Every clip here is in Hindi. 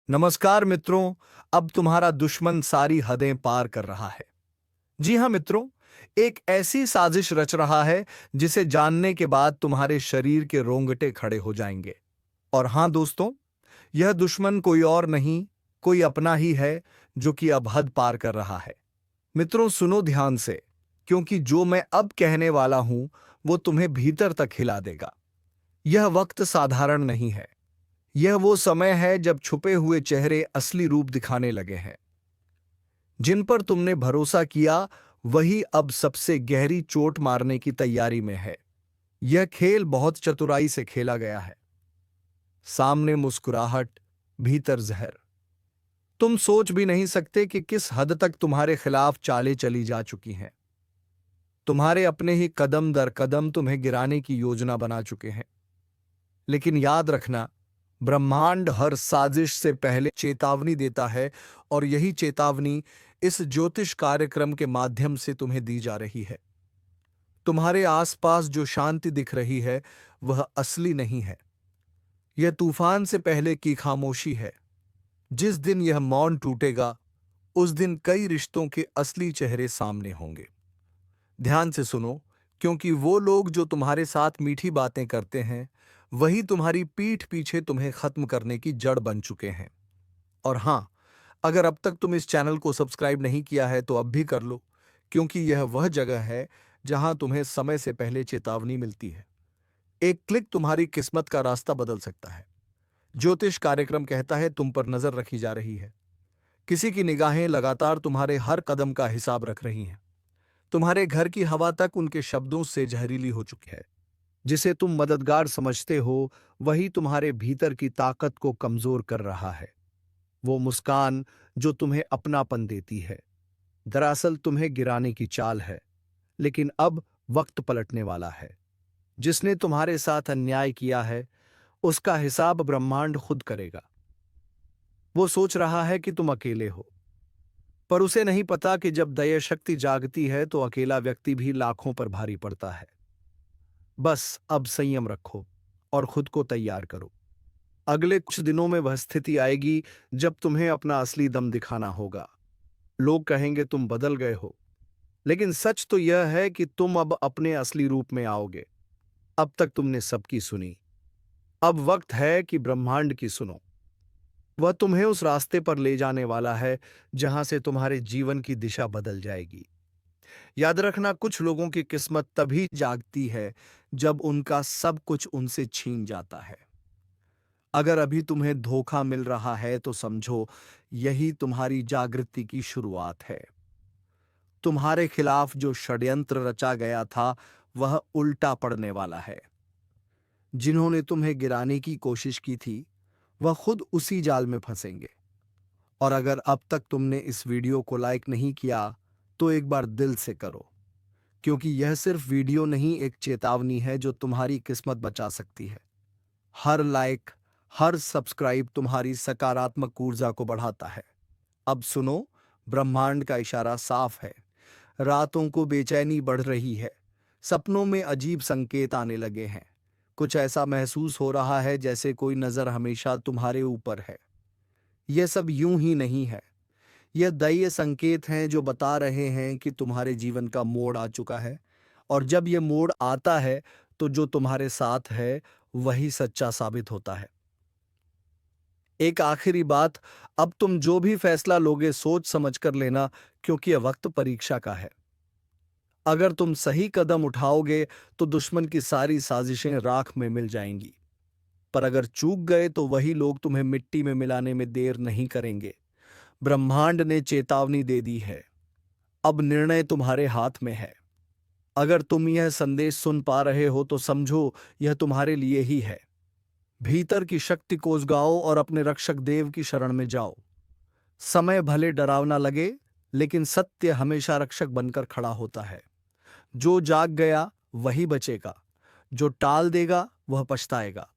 नमस्कार मित्रों। अब तुम्हारा दुश्मन सारी हदें पार कर रहा है। जी हाँ मित्रों, एक ऐसी साजिश रच रहा है जिसे जानने के बाद तुम्हारे शरीर के रोंगटे खड़े हो जाएंगे। और हाँ दोस्तों, यह दुश्मन कोई और नहीं, कोई अपना ही है जो कि अब हद पार कर रहा है। मित्रों सुनो ध्यान से, क्योंकि जो मैं अब कहने वाला हूं वो तुम्हें भीतर तक हिला देगा। यह वक्त साधारण नहीं है। यह वो समय है जब छुपे हुए चेहरे असली रूप दिखाने लगे हैं। जिन पर तुमने भरोसा किया वही अब सबसे गहरी चोट मारने की तैयारी में है। यह खेल बहुत चतुराई से खेला गया है। सामने मुस्कुराहट, भीतर जहर। तुम सोच भी नहीं सकते कि किस हद तक तुम्हारे खिलाफ चालें चली जा चुकी हैं। तुम्हारे अपने ही कदम दर कदम तुम्हें गिराने की योजना बना चुके हैं। लेकिन याद रखना, ब्रह्मांड हर साजिश से पहले चेतावनी देता है, और यही चेतावनी इस ज्योतिष कार्यक्रम के माध्यम से तुम्हें दी जा रही है। तुम्हारे आसपास जो शांति दिख रही है वह असली नहीं है। यह तूफान से पहले की खामोशी है। जिस दिन यह मौन टूटेगा उस दिन कई रिश्तों के असली चेहरे सामने होंगे। ध्यान से सुनो, क्योंकि वो लोग जो तुम्हारे साथ मीठी बातें करते हैं वही तुम्हारी पीठ पीछे तुम्हें खत्म करने की जड़ बन चुके हैं। और हां, अगर अब तक तुम इस चैनल को सब्सक्राइब नहीं किया है तो अब भी कर लो, क्योंकि यह वह जगह है जहां तुम्हें समय से पहले चेतावनी मिलती है। एक क्लिक तुम्हारी किस्मत का रास्ता बदल सकता है। ज्योतिष कार्यक्रम कहता है तुम पर नजर रखी जा रही है। किसी की निगाहें लगातार तुम्हारे हर कदम का हिसाब रख रही हैं। तुम्हारे घर की हवा तक उनके शब्दों से जहरीली हो चुकी है। जिसे तुम मददगार समझते हो वही तुम्हारे भीतर की ताकत को कमजोर कर रहा है। वो मुस्कान जो तुम्हें अपनापन देती है दरअसल तुम्हें गिराने की चाल है। लेकिन अब वक्त पलटने वाला है। जिसने तुम्हारे साथ अन्याय किया है उसका हिसाब ब्रह्मांड खुद करेगा। वो सोच रहा है कि तुम अकेले हो, पर उसे नहीं पता कि जब दया शक्ति जागती है तो अकेला व्यक्ति भी लाखों पर भारी पड़ता है। बस अब संयम रखो और खुद को तैयार करो। अगले कुछ दिनों में वह स्थिति आएगी जब तुम्हें अपना असली दम दिखाना होगा। लोग कहेंगे तुम बदल गए हो, लेकिन सच तो यह है कि तुम अब अपने असली रूप में आओगे। अब तक तुमने सबकी सुनी, अब वक्त है कि ब्रह्मांड की सुनो। वह तुम्हें उस रास्ते पर ले जाने वाला है जहां से तुम्हारे जीवन की दिशा बदल जाएगी। याद रखना, कुछ लोगों की किस्मत तभी जागती है जब उनका सब कुछ उनसे छीन जाता है। अगर अभी तुम्हें धोखा मिल रहा है तो समझो यही तुम्हारी जागृति की शुरुआत है। तुम्हारे खिलाफ जो षड्यंत्र रचा गया था वह उल्टा पड़ने वाला है। जिन्होंने तुम्हें गिराने की कोशिश की थी वह खुद उसी जाल में फंसेंगे। और अगर अब तक तुमने इस वीडियो को लाइक नहीं किया तो एक बार दिल से करो, क्योंकि यह सिर्फ वीडियो नहीं, एक चेतावनी है जो तुम्हारी किस्मत बचा सकती है। हर लाइक, हर सब्सक्राइब तुम्हारी सकारात्मक ऊर्जा को बढ़ाता है। अब सुनो, ब्रह्मांड का इशारा साफ है। रातों को बेचैनी बढ़ रही है। सपनों में अजीब संकेत आने लगे हैं। कुछ ऐसा महसूस हो रहा है जैसे कोई नजर हमेशा तुम्हारे ऊपर है। यह सब यूं ही नहीं है। यह दैवीय संकेत हैं जो बता रहे हैं कि तुम्हारे जीवन का मोड़ आ चुका है। और जब यह मोड़ आता है तो जो तुम्हारे साथ है वही सच्चा साबित होता है। एक आखिरी बात, अब तुम जो भी फैसला लोगे सोच समझ कर लेना, क्योंकि यह वक्त परीक्षा का है। अगर तुम सही कदम उठाओगे तो दुश्मन की सारी साजिशें राख में मिल जाएंगी। पर अगर चूक गए तो वही लोग तुम्हें मिट्टी में मिलाने में देर नहीं करेंगे। ब्रह्मांड ने चेतावनी दे दी है। अब निर्णय तुम्हारे हाथ में है। अगर तुम यह संदेश सुन पा रहे हो तो समझो यह तुम्हारे लिए ही है। भीतर की शक्ति को उजगाओ और अपने रक्षक देव की शरण में जाओ। समय भले डरावना लगे, लेकिन सत्य हमेशा रक्षक बनकर खड़ा होता है। जो जाग गया वही बचेगा, जो टाल देगा वह पछताएगा।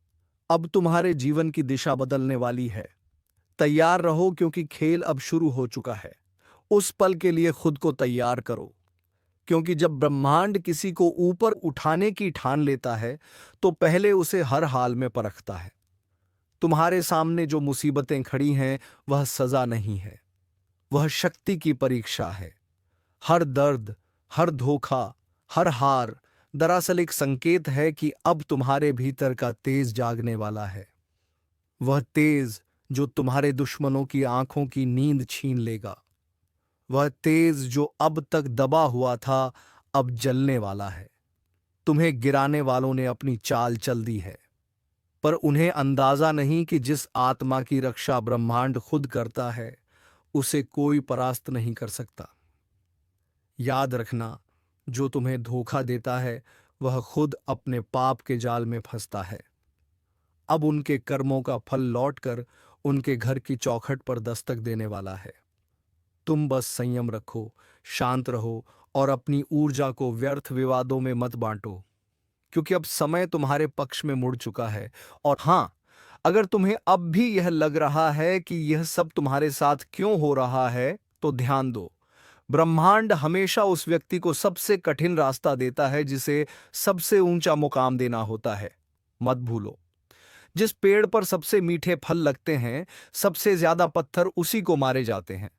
अब तुम्हारे जीवन की दिशा बदलने वाली है। तैयार रहो, क्योंकि खेल अब शुरू हो चुका है। उस पल के लिए खुद को तैयार करो, क्योंकि जब ब्रह्मांड किसी को ऊपर उठाने की ठान लेता है तो पहले उसे हर हाल में परखता है। तुम्हारे सामने जो मुसीबतें खड़ी हैं वह सजा नहीं है, वह शक्ति की परीक्षा है। हर दर्द, हर धोखा, हर हार दरअसल एक संकेत है कि अब तुम्हारे भीतर का तेज जागने वाला है। वह तेज जो तुम्हारे दुश्मनों की आंखों की नींद छीन लेगा। वह तेज जो अब तक दबा हुआ था अब जलने वाला है। तुम्हें गिराने वालों ने अपनी चाल चल दी है, पर उन्हें अंदाजा नहीं कि जिस आत्मा की रक्षा ब्रह्मांड खुद करता है उसे कोई परास्त नहीं कर सकता। याद रखना, जो तुम्हें धोखा देता है वह खुद अपने पाप के जाल में फंसता है। अब उनके कर्मों का फल लौटकर उनके घर की चौखट पर दस्तक देने वाला है। तुम बस संयम रखो, शांत रहो और अपनी ऊर्जा को व्यर्थ विवादों में मत बांटो, क्योंकि अब समय तुम्हारे पक्ष में मुड़ चुका है। और हाँ, अगर तुम्हें अब भी यह लग रहा है कि यह सब तुम्हारे साथ क्यों हो रहा है, तो ध्यान दो, ब्रह्मांड हमेशा उस व्यक्ति को सबसे कठिन रास्ता देता है जिसे सबसे ऊंचा मुकाम देना होता है। मत भूलो, जिस पेड़ पर सबसे मीठे फल लगते हैं सबसे ज्यादा पत्थर उसी को मारे जाते हैं।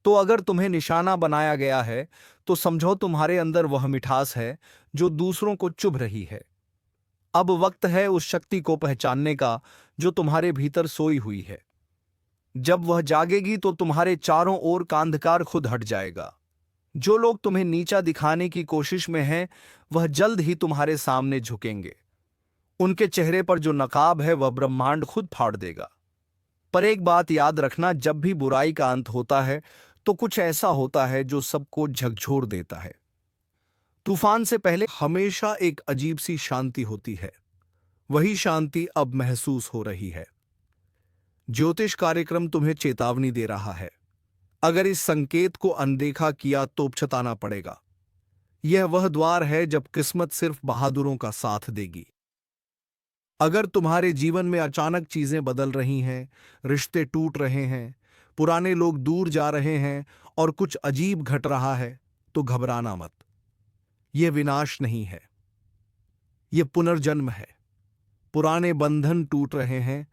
तो अगर तुम्हें निशाना बनाया गया है तो समझो तुम्हारे अंदर वह मिठास है जो दूसरों को चुभ रही है। अब वक्त है उस शक्ति को पहचानने का जो तुम्हारे भीतर सोई हुई है। जब वह जागेगी तो तुम्हारे चारों ओर का अंधकार खुद हट जाएगा। जो लोग तुम्हें नीचा दिखाने की कोशिश में हैं वह जल्द ही तुम्हारे सामने झुकेंगे। उनके चेहरे पर जो नकाब है वह ब्रह्मांड खुद फाड़ देगा। पर एक बात याद रखना, जब भी बुराई का अंत होता है तो कुछ ऐसा होता है जो सबको झकझोर देता है। तूफान से पहले हमेशा एक अजीब सी शांति होती है। वही शांति अब महसूस हो रही है। ज्योतिष कार्यक्रम तुम्हें चेतावनी दे रहा है। अगर इस संकेत को अनदेखा किया तो पछताना पड़ेगा। यह वह द्वार है जब किस्मत सिर्फ बहादुरों का साथ देगी। अगर तुम्हारे जीवन में अचानक चीजें बदल रही हैं, रिश्ते टूट रहे हैं, पुराने लोग दूर जा रहे हैं और कुछ अजीब घट रहा है, तो घबराना मत। यह विनाश नहीं है, यह पुनर्जन्म है। पुराने बंधन टूट रहे हैं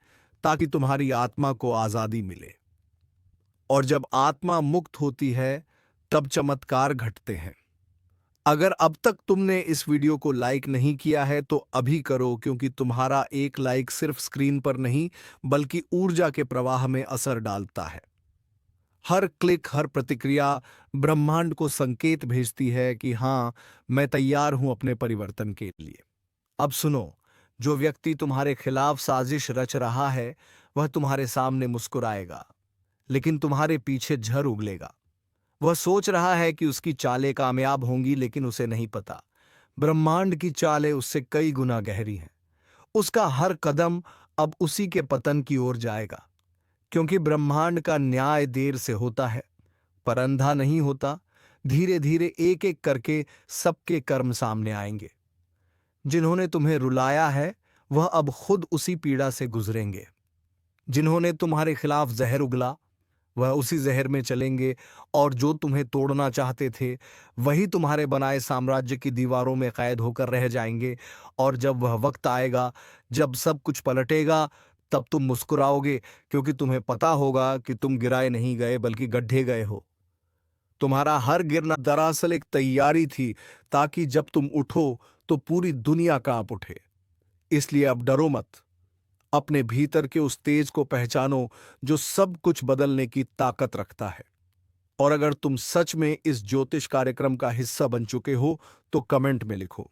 ताकि तुम्हारी आत्मा को आजादी मिले। और जब आत्मा मुक्त होती है तब चमत्कार घटते हैं। अगर अब तक तुमने इस वीडियो को लाइक नहीं किया है तो अभी करो, क्योंकि तुम्हारा एक लाइक सिर्फ स्क्रीन पर नहीं बल्कि ऊर्जा के प्रवाह में असर डालता है। हर क्लिक, हर प्रतिक्रिया ब्रह्मांड को संकेत भेजती है कि हां, मैं तैयार हूं अपने परिवर्तन के लिए। अब सुनो, जो व्यक्ति तुम्हारे खिलाफ साजिश रच रहा है वह तुम्हारे सामने मुस्कुराएगा, लेकिन तुम्हारे पीछे झर उगलेगा। वह सोच रहा है कि उसकी चालें कामयाब होंगी, लेकिन उसे नहीं पता ब्रह्मांड की चालें उससे कई गुना गहरी हैं। उसका हर कदम अब उसी के पतन की ओर जाएगा, क्योंकि ब्रह्मांड का न्याय देर से होता है पर अंधा नहीं होता। धीरे धीरे एक एक करके सबके कर्म सामने आएंगे। जिन्होंने तुम्हें रुलाया है वह अब खुद उसी पीड़ा से गुजरेंगे। जिन्होंने तुम्हारे खिलाफ जहर उगला वह उसी जहर में चलेंगे, और जो तुम्हें तोड़ना चाहते थे वही तुम्हारे बनाए साम्राज्य की दीवारों में कैद होकर रह जाएंगे। और जब वह वक्त आएगा जब सब कुछ पलटेगा तब तुम मुस्कुराओगे, क्योंकि तुम्हें पता होगा कि तुम गिराए नहीं गए बल्कि गड्ढे गए हो। तुम्हारा हर गिरना दरअसल एक तैयारी थी, ताकि जब तुम उठो तो पूरी दुनिया कांप उठे। इसलिए अब डरो मत। अपने भीतर के उस तेज को पहचानो जो सब कुछ बदलने की ताकत रखता है। और अगर तुम सच में इस ज्योतिष कार्यक्रम का हिस्सा बन चुके हो तो कमेंट में लिखो,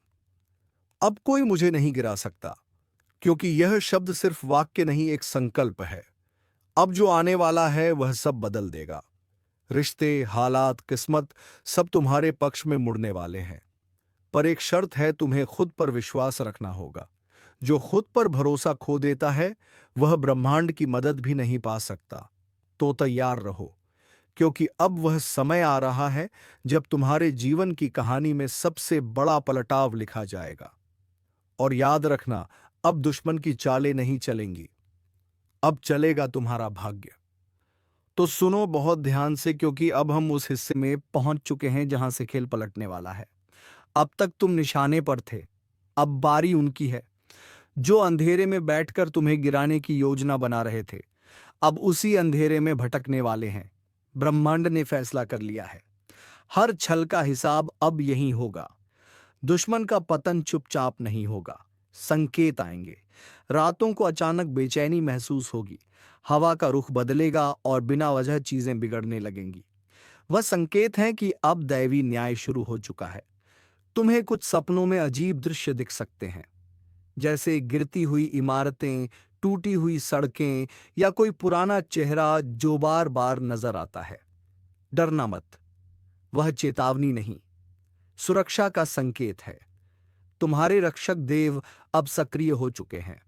अब कोई मुझे नहीं गिरा सकता, क्योंकि यह शब्द सिर्फ वाक्य नहीं, एक संकल्प है। अब जो आने वाला है वह सब बदल देगा। रिश्ते, हालात, किस्मत सब तुम्हारे पक्ष में मुड़ने वाले हैं। पर एक शर्त है, तुम्हें खुद पर विश्वास रखना होगा। जो खुद पर भरोसा खो देता है वह ब्रह्मांड की मदद भी नहीं पा सकता। तो तैयार रहो, क्योंकि अब वह समय आ रहा है जब तुम्हारे जीवन की कहानी में सबसे बड़ा पलटाव लिखा जाएगा। और याद रखना, अब दुश्मन की चालें नहीं चलेंगी, अब चलेगा तुम्हारा भाग्य। तो सुनो बहुत ध्यान से, क्योंकि अब हम उस हिस्से में पहुंच चुके हैं जहां से खेल पलटने वाला है। अब तक तुम निशाने पर थे, अब बारी उनकी है जो अंधेरे में बैठकर तुम्हें गिराने की योजना बना रहे थे, अब उसी अंधेरे में भटकने वाले हैं। ब्रह्मांड ने फैसला कर लिया है। हर छल का हिसाब अब यही होगा। दुश्मन का पतन चुपचाप नहीं होगा। संकेत आएंगे। रातों को अचानक बेचैनी महसूस होगी। हवा का रुख बदलेगा और बिना वजह चीजें बिगड़ने लगेंगी। वह संकेत है कि अब दैवी न्याय शुरू हो चुका है। तुम्हें कुछ सपनों में अजीब दृश्य दिख सकते हैं, जैसे गिरती हुई इमारतें, टूटी हुई सड़कें या कोई पुराना चेहरा जो बार बार नजर आता है। डरना मत, वह चेतावनी नहीं, सुरक्षा का संकेत है। तुम्हारे रक्षक देव अब सक्रिय हो चुके हैं।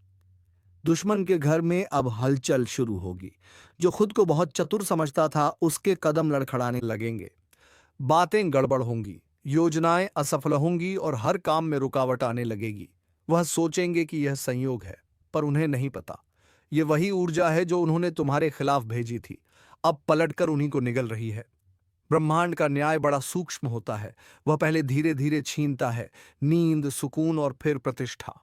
दुश्मन के घर में अब हलचल शुरू होगी। जो खुद को बहुत चतुर समझता था, उसके कदम लड़खड़ाने लगेंगे। बातें गड़बड़ होंगी, योजनाएं असफल होंगी और हर काम में रुकावट आने लगेगी। वह सोचेंगे कि यह संयोग है, पर उन्हें नहीं पता यह वही ऊर्जा है जो उन्होंने तुम्हारे खिलाफ भेजी थी, अब पलटकर उन्हीं को निगल रही है। ब्रह्मांड का न्याय बड़ा सूक्ष्म होता है। वह पहले धीरे धीरे छीनता है नींद, सुकून और फिर प्रतिष्ठा।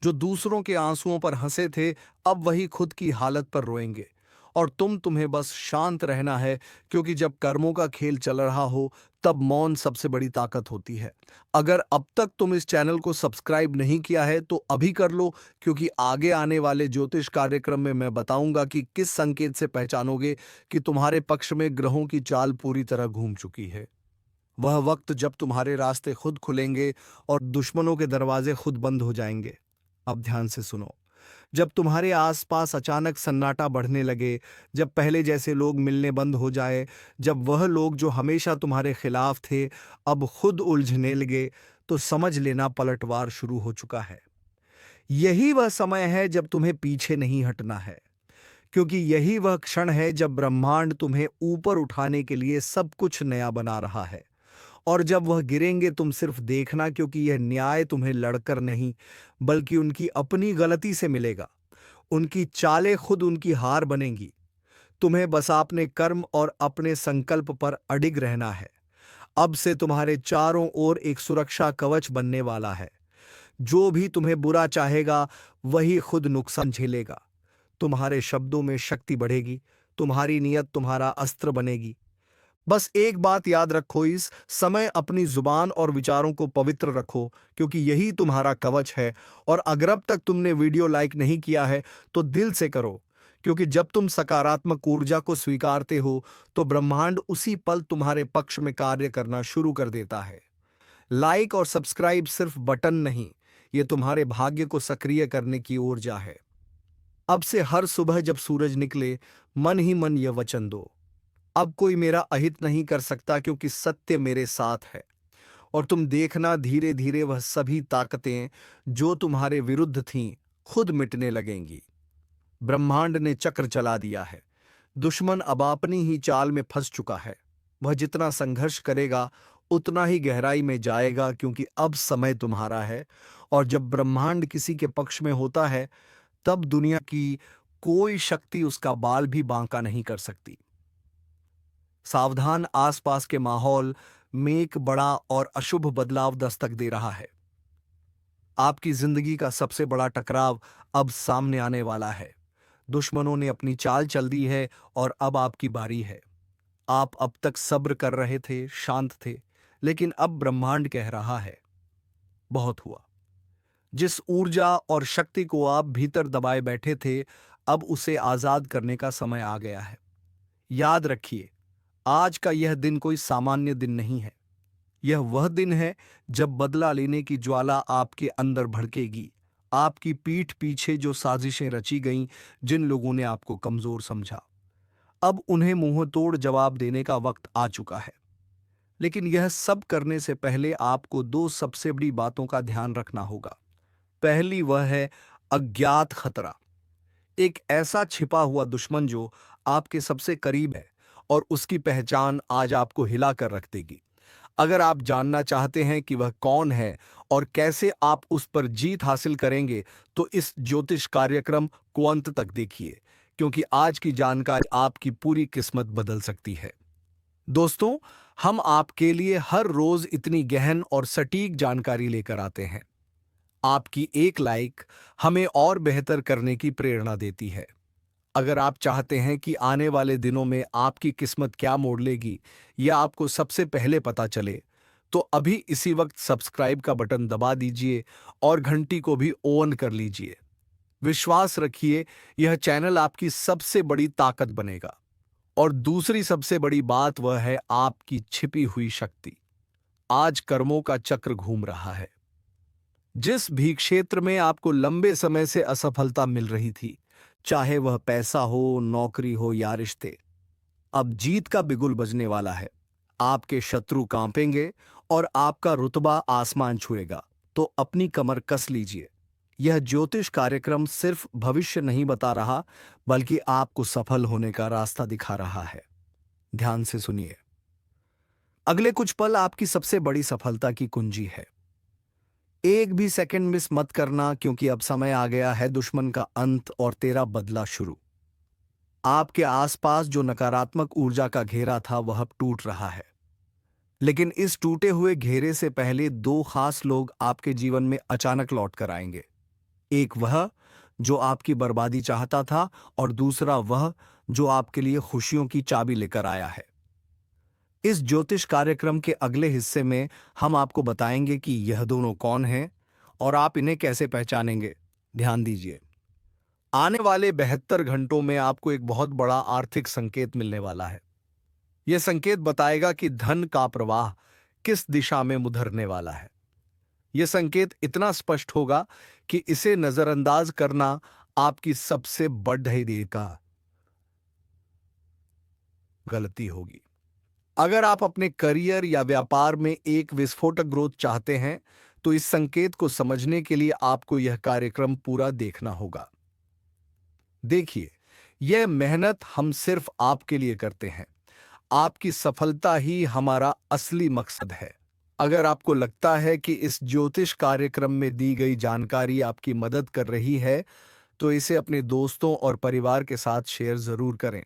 जो दूसरों के आंसुओं पर हंसे थे, अब वही खुद की हालत पर रोएंगे। और तुम्हें बस शांत रहना है, क्योंकि जब कर्मों का खेल चल रहा हो तब मौन सबसे बड़ी ताकत होती है। अगर अब तक तुम इस चैनल को सब्सक्राइब नहीं किया है तो अभी कर लो, क्योंकि आगे आने वाले ज्योतिष कार्यक्रम में मैं बताऊंगा कि किस संकेत से पहचानोगे कि तुम्हारे पक्ष में ग्रहों की चाल पूरी तरह घूम चुकी है। वह वक्त जब तुम्हारे रास्ते खुद खुलेंगे और दुश्मनों के दरवाजे खुद बंद हो जाएंगे। अब ध्यान से सुनो। जब तुम्हारे आसपास अचानक सन्नाटा बढ़ने लगे, जब पहले जैसे लोग मिलने बंद हो जाए, जब वह लोग जो हमेशा तुम्हारे खिलाफ थे अब खुद उलझने लगे, तो समझ लेना पलटवार शुरू हो चुका है। यही वह समय है जब तुम्हें पीछे नहीं हटना है, क्योंकि यही वह क्षण है जब ब्रह्मांड तुम्हें ऊपर उठाने के लिए सब कुछ नया बना रहा है। और जब वह गिरेंगे तुम सिर्फ देखना, क्योंकि यह न्याय तुम्हें लड़कर नहीं बल्कि उनकी अपनी गलती से मिलेगा। उनकी चालें खुद उनकी हार बनेंगी। तुम्हें बस अपने कर्म और अपने संकल्प पर अडिग रहना है। अब से तुम्हारे चारों ओर एक सुरक्षा कवच बनने वाला है। जो भी तुम्हें बुरा चाहेगा वही खुद नुकसान झेलेगा। तुम्हारे शब्दों में शक्ति बढ़ेगी, तुम्हारी नियत तुम्हारा अस्त्र बनेगी। बस एक बात याद रखो, इस समय अपनी जुबान और विचारों को पवित्र रखो, क्योंकि यही तुम्हारा कवच है। और अगर अब तक तुमने वीडियो लाइक नहीं किया है तो दिल से करो, क्योंकि जब तुम सकारात्मक ऊर्जा को स्वीकारते हो तो ब्रह्मांड उसी पल तुम्हारे पक्ष में कार्य करना शुरू कर देता है। लाइक और सब्सक्राइब सिर्फ बटन नहीं, ये तुम्हारे भाग्य को सक्रिय करने की ऊर्जा है। अब से हर सुबह जब सूरज निकले, मन ही मन यह वचन दो, अब कोई मेरा अहित नहीं कर सकता, क्योंकि सत्य मेरे साथ है। और तुम देखना, धीरे धीरे वह सभी ताकतें जो तुम्हारे विरुद्ध थीं खुद मिटने लगेंगी। ब्रह्मांड ने चक्र चला दिया है। दुश्मन अब अपनी ही चाल में फंस चुका है। वह जितना संघर्ष करेगा उतना ही गहराई में जाएगा, क्योंकि अब समय तुम्हारा है। और जब ब्रह्मांड किसी के पक्ष में होता है तब दुनिया की कोई शक्ति उसका बाल भी बांका नहीं कर सकती। सावधान, आसपास के माहौल में एक बड़ा और अशुभ बदलाव दस्तक दे रहा है। आपकी जिंदगी का सबसे बड़ा टकराव अब सामने आने वाला है। दुश्मनों ने अपनी चाल चल दी है और अब आपकी बारी है। आप अब तक सब्र कर रहे थे, शांत थे, लेकिन अब ब्रह्मांड कह रहा है, बहुत हुआ। जिस ऊर्जा और शक्ति को आप भीतर दबाए बैठे थे, अब उसे आजाद करने का समय आ गया है। याद रखिए, आज का यह दिन कोई सामान्य दिन नहीं है। यह वह दिन है जब बदला लेने की ज्वाला आपके अंदर भड़केगी। आपकी पीठ पीछे जो साजिशें रची गईं, जिन लोगों ने आपको कमजोर समझा, अब उन्हें मुंह तोड़ जवाब देने का वक्त आ चुका है। लेकिन यह सब करने से पहले आपको दो सबसे बड़ी बातों का ध्यान रखना होगा। पहली वह है अज्ञात खतरा, एक ऐसा छिपा हुआ दुश्मन जो आपके सबसे करीब है और उसकी पहचान आज आपको हिला कर रख देगी। अगर आप जानना चाहते हैं कि वह कौन है और कैसे आप उस पर जीत हासिल करेंगे, तो इस ज्योतिष कार्यक्रम को अंत तक देखिए, क्योंकि आज की जानकारी आपकी पूरी किस्मत बदल सकती है। दोस्तों, हम आपके लिए हर रोज इतनी गहन और सटीक जानकारी लेकर आते हैं। आपकी एक लाइक हमें और बेहतर करने की प्रेरणा देती है। अगर आप चाहते हैं कि आने वाले दिनों में आपकी किस्मत क्या मोड़ लेगी या आपको सबसे पहले पता चले, तो अभी इसी वक्त सब्सक्राइब का बटन दबा दीजिए और घंटी को भी ऑन कर लीजिए। विश्वास रखिए, यह चैनल आपकी सबसे बड़ी ताकत बनेगा। और दूसरी सबसे बड़ी बात वह है आपकी छिपी हुई शक्ति। आज कर्मों का चक्र घूम रहा है। जिस भी क्षेत्र में आपको लंबे समय से असफलता मिल रही थी, चाहे वह पैसा हो, नौकरी हो या रिश्ते, अब जीत का बिगुल बजने वाला है। आपके शत्रु कांपेंगे और आपका रुतबा आसमान छुएगा। तो अपनी कमर कस लीजिए। यह ज्योतिष कार्यक्रम सिर्फ भविष्य नहीं बता रहा, बल्कि आपको सफल होने का रास्ता दिखा रहा है। ध्यान से सुनिए। अगले कुछ पल आपकी सबसे बड़ी सफलता की कुंजी है। एक भी सेकंड मिस मत करना, क्योंकि अब समय आ गया है दुश्मन का अंत और तेरा बदला शुरू। आपके आसपास जो नकारात्मक ऊर्जा का घेरा था वह अब टूट रहा है। लेकिन इस टूटे हुए घेरे से पहले दो खास लोग आपके जीवन में अचानक लौट कर आएंगे। एक वह जो आपकी बर्बादी चाहता था, और दूसरा वह जो आपके लिए खुशियों की चाबी लेकर आया है। इस ज्योतिष कार्यक्रम के अगले हिस्से में हम आपको बताएंगे कि यह दोनों कौन हैं और आप इन्हें कैसे पहचानेंगे। ध्यान दीजिए। आने वाले 72 घंटों में आपको एक बहुत बड़ा आर्थिक संकेत मिलने वाला है। यह संकेत बताएगा कि धन का प्रवाह किस दिशा में मुधरने वाला है। यह संकेत इतना स्पष्ट होगा कि इसे नजरअंदाज करना आपकी सबसे बड़ी का गलती होगी। अगर आप अपने करियर या व्यापार में एक विस्फोटक ग्रोथ चाहते हैं, तो इस संकेत को समझने के लिए आपको यह कार्यक्रम पूरा देखना होगा। देखिए, यह मेहनत हम सिर्फ आपके लिए करते हैं। आपकी सफलता ही हमारा असली मकसद है। अगर आपको लगता है कि इस ज्योतिष कार्यक्रम में दी गई जानकारी आपकी मदद कर रही है, तो इसे अपने दोस्तों और परिवार के साथ शेयर जरूर करें।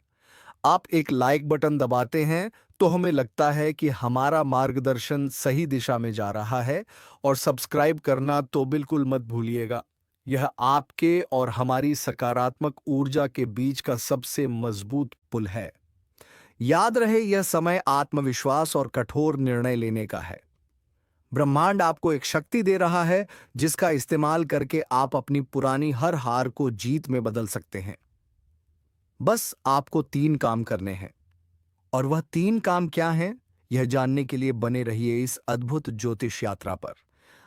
आप एक लाइक बटन दबाते हैं तो हमें लगता है कि हमारा मार्गदर्शन सही दिशा में जा रहा है, और सब्सक्राइब करना तो बिल्कुल मत भूलिएगा। यह आपके और हमारी सकारात्मक ऊर्जा के बीच का सबसे मजबूत पुल है। याद रहे, यह समय आत्मविश्वास और कठोर निर्णय लेने का है। ब्रह्मांड आपको एक शक्ति दे रहा है जिसका इस्तेमाल करके आप अपनी पुरानी हर हार को जीत में बदल सकते हैं। बस आपको 3 काम करने हैं। और वह 3 काम क्या हैं, यह जानने के लिए बने रहिए इस अद्भुत ज्योतिष यात्रा पर।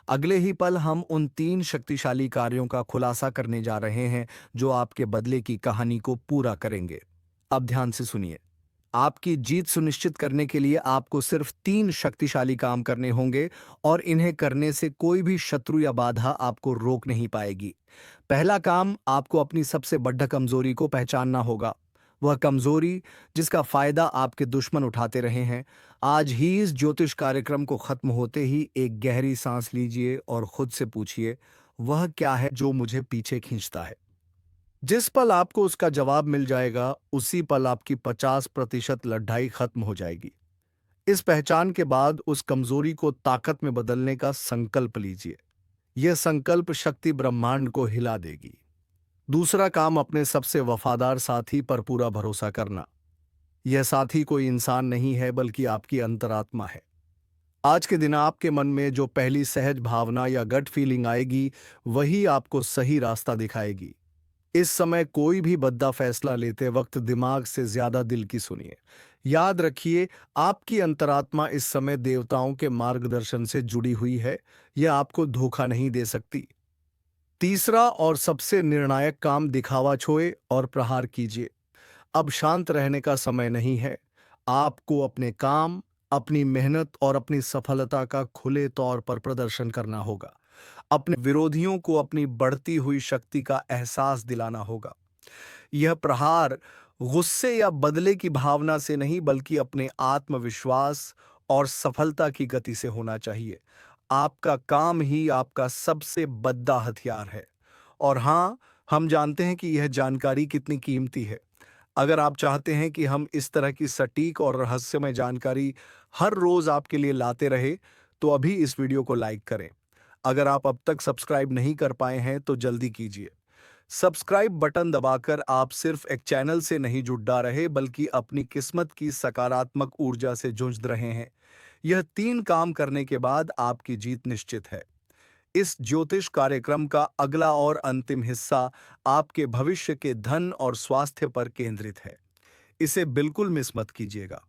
अगले ही पल हम उन 3 शक्तिशाली कार्यों का खुलासा करने जा रहे हैं जो आपके बदले की कहानी को पूरा करेंगे। अब ध्यान से सुनिए। आपकी जीत सुनिश्चित करने के लिए आपको सिर्फ 3 शक्तिशाली काम करने होंगे, और इन्हें करने से कोई भी शत्रु या बाधा आपको रोक नहीं पाएगी। पहला काम, आपको अपनी सबसे बड़ी कमजोरी को पहचानना होगा। वह कमजोरी जिसका फायदा आपके दुश्मन उठाते रहे हैं। आज ही इस ज्योतिष कार्यक्रम को खत्म होते ही एक गहरी सांस लीजिए और खुद से पूछिए, वह क्या है जो मुझे पीछे खींचता है। जिस पल आपको उसका जवाब मिल जाएगा, उसी पल आपकी 50% लड़ाई खत्म हो जाएगी। इस पहचान के बाद उस कमजोरी को ताकत में बदलने का संकल्प लीजिए। यह संकल्प शक्ति ब्रह्मांड को हिला देगी। दूसरा काम, अपने सबसे वफादार साथी पर पूरा भरोसा करना। यह साथी कोई इंसान नहीं है, बल्कि आपकी अंतरात्मा है। आज के दिन आपके मन में जो पहली सहज भावना या गट फीलिंग आएगी, वही आपको सही रास्ता दिखाएगी। इस समय कोई भी बद्दा फैसला लेते वक्त दिमाग से ज्यादा दिल की सुनिए। याद रखिए, आपकी अंतरात्मा इस समय देवताओं के मार्गदर्शन से जुड़ी हुई है। यह आपको धोखा नहीं दे सकती। तीसरा और सबसे निर्णायक काम, दिखावा छोड़े और प्रहार कीजिए। अब शांत रहने का समय नहीं है। आपको अपने काम, अपनी मेहनत और अपनी सफलता का खुले तौर पर प्रदर्शन करना होगा। अपने विरोधियों को अपनी बढ़ती हुई शक्ति का एहसास दिलाना होगा। यह प्रहार गुस्से या बदले की भावना से नहीं, बल्कि अपने आत्मविश्वास और सफलता की गति से होना चाहिए। आपका काम ही आपका सबसे बड़ा हथियार है। और हाँ, हम जानते हैं कि यह जानकारी कितनी कीमती है। अगर आप चाहते हैं कि हम इस तरह की सटीक और रहस्यमय जानकारी हर रोज आपके लिए लाते रहे, तो अभी इस वीडियो को लाइक करें। अगर आप अब तक सब्सक्राइब नहीं कर पाए हैं तो जल्दी कीजिए। सब्सक्राइब बटन दबाकर आप सिर्फ एक चैनल से नहीं जुड़ा रहे बल्कि अपनी किस्मत की सकारात्मक ऊर्जा से जूझ रहे हैं। यह 3 काम करने के बाद आपकी जीत निश्चित है। इस ज्योतिष कार्यक्रम का अगला और अंतिम हिस्सा आपके भविष्य के धन और स्वास्थ्य पर केंद्रित है। इसे बिल्कुल मिस मत कीजिएगा।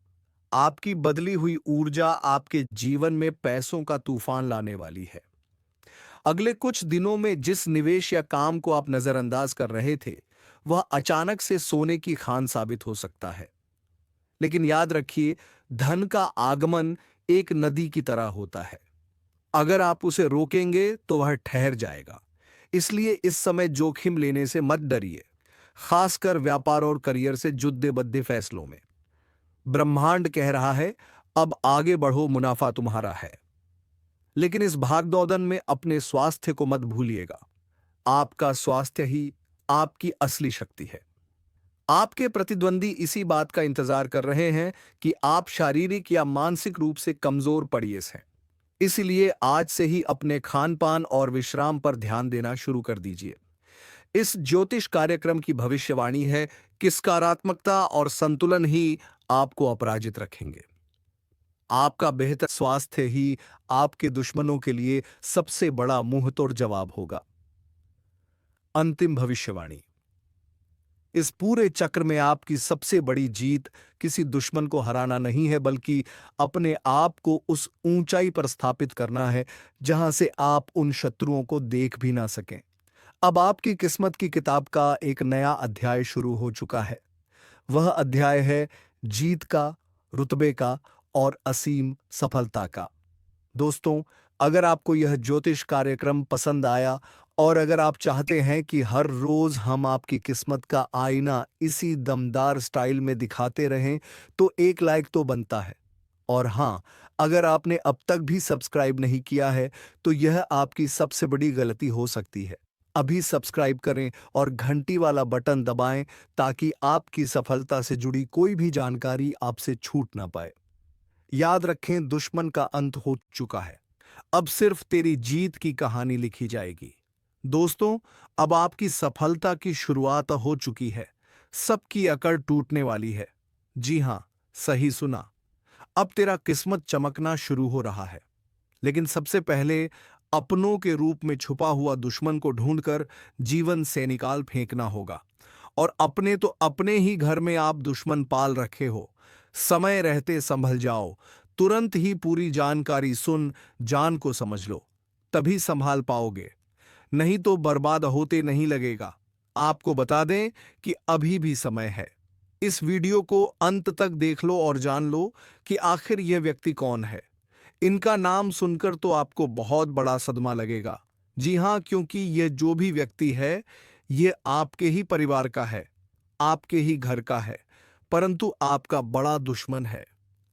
आपकी बदली हुई ऊर्जा आपके जीवन में पैसों का तूफान लाने वाली है। अगले कुछ दिनों में जिस निवेश या काम को आप नजरअंदाज कर रहे थे, वह अचानक से सोने की खान साबित हो सकता है। लेकिन याद रखिए, धन का आगमन एक नदी की तरह होता है। अगर आप उसे रोकेंगे तो वह ठहर जाएगा। इसलिए इस समय जोखिम लेने से मत डरिए, खासकर व्यापार और करियर से जुड़े बद्दे फैसलों में। ब्रह्मांड कह रहा है, अब आगे बढ़ो, मुनाफा तुम्हारा है। लेकिन इस भागदौड़ में अपने स्वास्थ्य को मत भूलिएगा। आपका स्वास्थ्य ही आपकी असली शक्ति है। आपके प्रतिद्वंदी इसी बात का इंतजार कर रहे हैं कि आप शारीरिक या मानसिक रूप से कमजोर पड़िए हैं। इसलिए आज से ही अपने खान पान और विश्राम पर ध्यान देना शुरू कर दीजिए। इस ज्योतिष कार्यक्रम की भविष्यवाणी है कि सकारात्मकता और संतुलन ही आपको अपराजित रखेंगे। आपका बेहतर स्वास्थ्य ही आपके दुश्मनों के लिए सबसे बड़ा मुंहतोड़ जवाब होगा। अंतिम भविष्यवाणी। इस पूरे चक्र में आपकी सबसे बड़ी जीत किसी दुश्मन को हराना नहीं है, बल्कि अपने आप को उस ऊंचाई पर स्थापित करना है जहां से आप उन शत्रुओं को देख भी ना सकें। अब आपकी किस्मत की किताब का एक नया अध्याय शुरू हो चुका है। वह अध्याय है जीत का, रुतबे का और असीम सफलता का। दोस्तों, अगर आपको यह ज्योतिष कार्यक्रम पसंद आया और अगर आप चाहते हैं कि हर रोज हम आपकी किस्मत का आईना इसी दमदार स्टाइल में दिखाते रहें, तो एक लाइक तो बनता है। और हाँ, अगर आपने अब तक भी सब्सक्राइब नहीं किया है तो यह आपकी सबसे बड़ी गलती हो सकती है। अभी सब्सक्राइब करें और घंटी वाला बटन दबाएं ताकि आपकी सफलता से जुड़ी कोई भी जानकारी आपसे छूट ना पाए। याद रखें, दुश्मन का अंत हो चुका है। अब सिर्फ तेरी जीत की कहानी लिखी जाएगी। दोस्तों, अब आपकी सफलता की शुरुआत हो चुकी है। सबकी अकड़ टूटने वाली है। जी हां, सही सुना। अब तेरा किस्मत चमकना शुरू हो रहा है। लेकिन सबसे पहले अपनों के रूप में छुपा हुआ दुश्मन को ढूंढकर जीवन से निकाल फेंकना होगा। और अपने तो अपने ही घर में आप दुश्मन पाल रखे हो। समय रहते संभल जाओ। तुरंत ही पूरी जानकारी सुन, जान को समझ लो, तभी संभाल पाओगे। नहीं तो बर्बाद होते नहीं लगेगा। आपको बता दें कि अभी भी समय है। इस वीडियो को अंत तक देख लो और जान लो कि आखिर यह व्यक्ति कौन है। इनका नाम सुनकर तो आपको बहुत बड़ा सदमा लगेगा। जी हां, क्योंकि यह जो भी व्यक्ति है, यह आपके ही परिवार का है, आपके ही घर का है, परंतु आपका बड़ा दुश्मन है।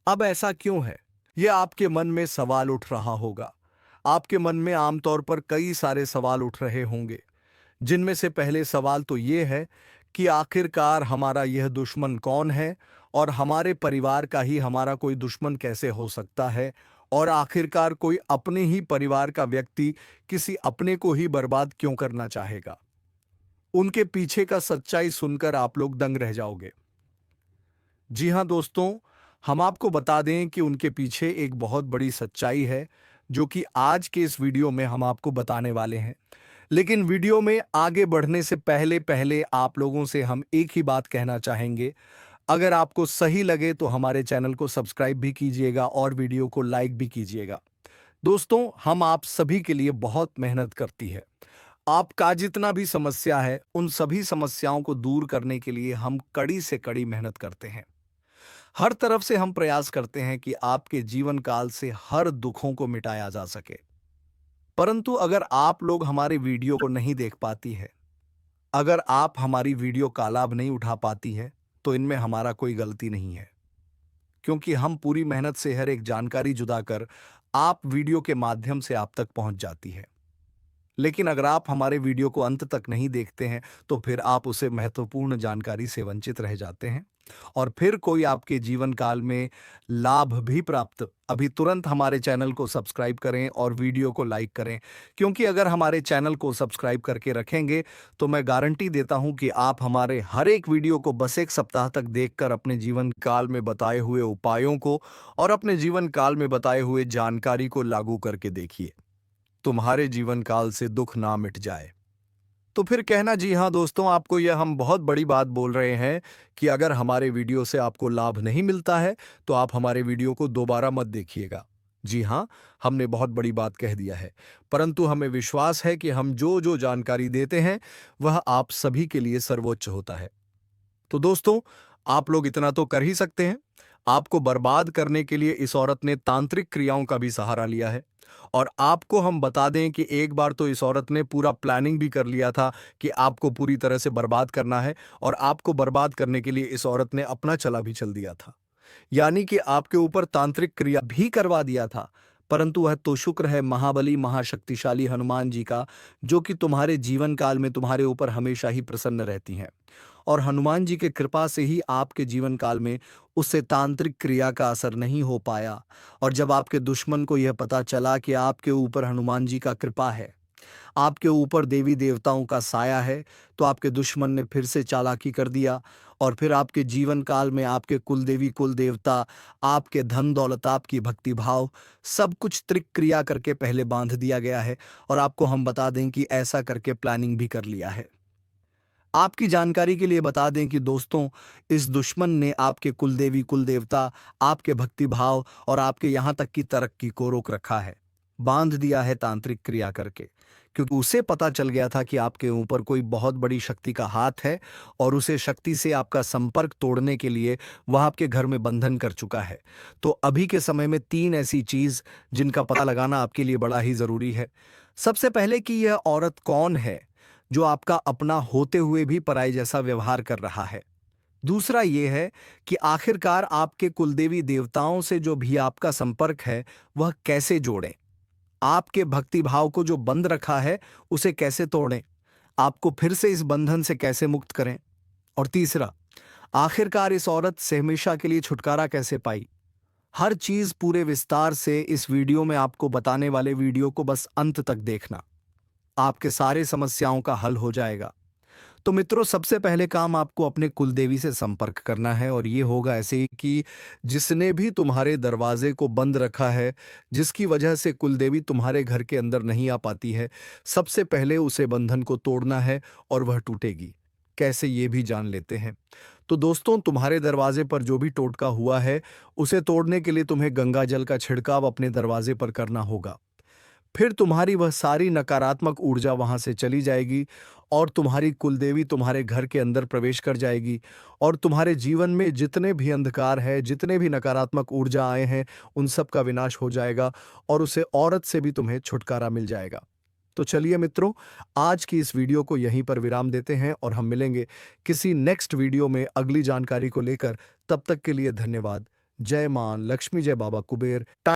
अब ऐसा क्यों है? यह आपके मन में सवाल उठ रहा होगा। आपके मन में आमतौर पर कई सारे सवाल उठ रहे होंगे, जिनमें से पहले सवाल तो यह है कि आखिरकार हमारा यह दुश्मन कौन है और हमारे परिवार का ही हमारा कोई दुश्मन कैसे हो सकता है, और आखिरकार कोई अपने ही परिवार का व्यक्ति किसी अपने को ही बर्बाद क्यों करना चाहेगा। उनके पीछे का सच्चाई सुनकर आप लोग दंग रह जाओगे। जी हां दोस्तों, हम आपको बता दें कि उनके पीछे एक बहुत बड़ी सच्चाई है, जो कि आज के इस वीडियो में हम आपको बताने वाले हैं। लेकिन वीडियो में आगे बढ़ने से पहले पहले आप लोगों से हम एक ही बात कहना चाहेंगे। अगर आपको सही लगे तो हमारे चैनल को सब्सक्राइब भी कीजिएगा और वीडियो को लाइक भी कीजिएगा। दोस्तों, हम आप सभी के लिए बहुत मेहनत करती है। आपका जितना भी समस्या है, उन सभी समस्याओं को दूर करने के लिए हम कड़ी से कड़ी मेहनत करते हैं। हर तरफ से हम प्रयास करते हैं कि आपके जीवन काल से हर दुखों को मिटाया जा सके। परंतु अगर आप लोग हमारे वीडियो को नहीं देख पाती है, अगर आप हमारी वीडियो का लाभ नहीं उठा पाती है, तो इनमें हमारा कोई गलती नहीं है, क्योंकि हम पूरी मेहनत से हर एक जानकारी जुदा कर आप वीडियो के माध्यम से आप तक पहुंच जाती है। लेकिन अगर आप हमारे वीडियो को अंत तक नहीं देखते हैं तो फिर आप उसे महत्वपूर्ण जानकारी से वंचित रह जाते हैं और फिर कोई आपके जीवन काल में लाभ भी प्राप्त। अभी तुरंत हमारे चैनल को सब्सक्राइब करें और वीडियो को लाइक करें, क्योंकि अगर हमारे चैनल को सब्सक्राइब करके रखेंगे तो मैं गारंटी देता हूं कि आप हमारे हर एक वीडियो को बस 1 सप्ताह तक देखकर अपने जीवन काल में बताए हुए उपायों को और अपने जीवन काल में बताए हुए जानकारी को लागू करके देखिए। तुम्हारे जीवन काल से दुख ना मिट जाए तो फिर कहना जी हाँ दोस्तों, आपको यह हम बहुत बड़ी बात बोल रहे हैं कि अगर हमारे वीडियो से आपको लाभ नहीं मिलता है तो आप हमारे वीडियो को दोबारा मत देखिएगा। जी हाँ, हमने बहुत बड़ी बात कह दिया है, परंतु हमें विश्वास है कि हम जो जो जानकारी देते हैं वह आप सभी के लिए सर्वोच्च होता है। तो दोस्तों, आप लोग इतना तो कर ही सकते हैं। आपको बर्बाद करने के लिए इस औरत ने तांत्रिक क्रियाओं का भी सहारा लिया है। और आपको हम बता दें कि एक बार तो इस औरत ने पूरा प्लानिंग भी कर लिया था कि आपको पूरी तरह से बर्बाद करना है, और आपको बर्बाद करने के लिए इस औरत ने अपना चला भी चल दिया था। यानी कि आपके ऊपर तांत्रिक क्रिया भी करवा दिया था। परंतु वह तो शुक्र है महाबली महाशक्तिशाली हनुमान जी का, जो कि तुम्हारे जीवन काल में तुम्हारे ऊपर हमेशा ही प्रसन्न रहती हैं। और हनुमान जी के कृपा से ही आपके जीवन काल में उससे तांत्रिक क्रिया का असर नहीं हो पाया। और जब आपके दुश्मन को यह पता चला कि आपके ऊपर हनुमान जी का कृपा है, आपके ऊपर देवी देवताओं का साया है, तो आपके दुश्मन ने फिर से चालाकी कर दिया। और फिर आपके जीवन काल में आपके कुल देवी कुल देवता, आपके धन दौलत, आपकी भक्ति भाव, सब कुछ त्रिक क्रिया करके पहले बांध दिया गया है। और आपको हम बता दें कि ऐसा करके प्लानिंग भी कर लिया है। आपकी जानकारी के लिए बता दें कि दोस्तों, इस दुश्मन ने आपके कुलदेवी कुलदेवता, आपके भक्ति भाव और आपके यहाँ तक की तरक्की को रोक रखा है, बांध दिया है तांत्रिक क्रिया करके, क्योंकि उसे पता चल गया था कि आपके ऊपर कोई बहुत बड़ी शक्ति का हाथ है और उसे शक्ति से आपका संपर्क तोड़ने के लिए वह आपके घर में बंधन कर चुका है। तो अभी के समय में 3 ऐसी चीज जिनका पता लगाना आपके लिए बड़ा ही जरूरी है। सबसे पहले कि यह औरत कौन है जो आपका अपना होते हुए भी पराई जैसा व्यवहार कर रहा है। दूसरा ये है कि आखिरकार आपके कुलदेवी देवताओं से जो भी आपका संपर्क है वह कैसे जोड़ें, आपके भक्ति भाव को जो बंद रखा है उसे कैसे तोड़ें, आपको फिर से इस बंधन से कैसे मुक्त करें। और तीसरा, आखिरकार इस औरत से हमेशा के लिए छुटकारा कैसे पाई। हर चीज पूरे विस्तार से इस वीडियो में आपको बताने वाले वीडियो को बस अंत तक देखना, आपके सारे समस्याओं का हल हो जाएगा। तो मित्रों, सबसे पहले काम आपको अपने कुलदेवी से संपर्क करना है, और ये होगा ऐसे ही कि जिसने भी तुम्हारे दरवाजे को बंद रखा है, जिसकी वजह से कुलदेवी तुम्हारे घर के अंदर नहीं आ पाती है, सबसे पहले उसे बंधन को तोड़ना है और वह टूटेगी। कैसे, ये भी जान लेते हैं। तो दोस्तों, तुम्हारे दरवाजे पर जो भी टोटका हुआ है उसे तोड़ने के लिए तुम्हें गंगा जल का छिड़काव अपने दरवाजे पर करना होगा। फिर तुम्हारी वह सारी नकारात्मक ऊर्जा वहां से चली जाएगी और तुम्हारी कुलदेवी तुम्हारे घर के अंदर प्रवेश कर जाएगी, और तुम्हारे जीवन में जितने भी अंधकार है, जितने भी नकारात्मक ऊर्जा आए हैं, उन सब का विनाश हो जाएगा और उसे औरत से भी तुम्हें छुटकारा मिल जाएगा। तो चलिए मित्रों, आज की इस वीडियो को यहीं पर विराम देते हैं और हम मिलेंगे किसी नेक्स्ट वीडियो में अगली जानकारी को लेकर। तब तक के लिए धन्यवाद। जय मां लक्ष्मी, जय बाबा कुबेर।